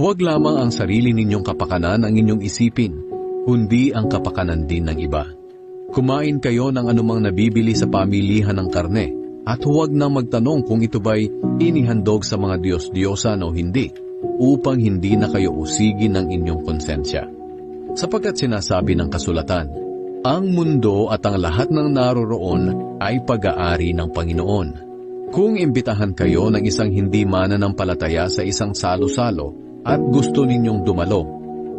Huwag lamang ang sarili ninyong kapakanan ang inyong isipin, kundi ang kapakanan din ng iba. Kumain kayo ng anumang nabibili sa pamilihan ng karne, at huwag na magtanong kung ito ba'y inihandog sa mga Diyos-Diyosan o hindi, upang hindi na kayo usigin ng inyong konsensya. Sapagkat sinasabi ng kasulatan, ang mundo at ang lahat ng naroroon ay pag-aari ng Panginoon. Kung imbitahan kayo ng isang hindi mananampalataya sa isang salo-salo at gusto ninyong dumalo,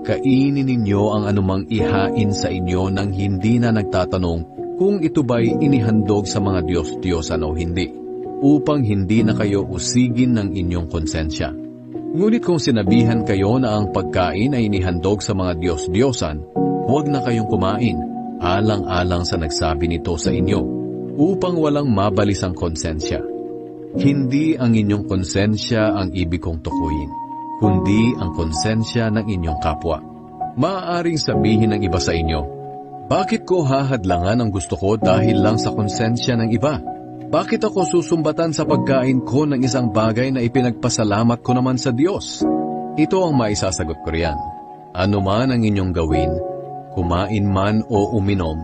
kainin ninyo ang anumang ihain sa inyo nang hindi na nagtatanong kung ito ba'y inihandog sa mga Diyos-Diyosan o hindi, upang hindi na kayo usigin ng inyong konsensya. Ngunit kung sinabihan kayo na ang pagkain ay inihandog sa mga Diyos-Diyosan, huwag na kayong kumain, alang-alang sa nagsabi nito sa inyo, upang walang mabalis ang konsensya. Hindi ang inyong konsensya ang ibig kong tukuyin, kundi ang konsensya ng inyong kapwa. Maaaring sabihin ng iba sa inyo, bakit ko hahadlangan ang gusto ko dahil lang sa konsensya ng iba? Bakit ako susumbatan sa pagkain ko ng isang bagay na ipinagpasalamat ko naman sa Diyos? Ito ang maisasagot ko riyan. Ano man ang inyong gawin, kumain man o uminom,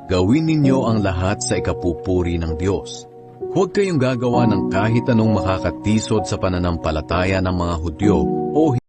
gawin ninyo ang lahat sa ikapupuri ng Diyos. Huwag kayong gagawa ng kahit anong makakatisod sa pananampalataya ng mga Hudyo o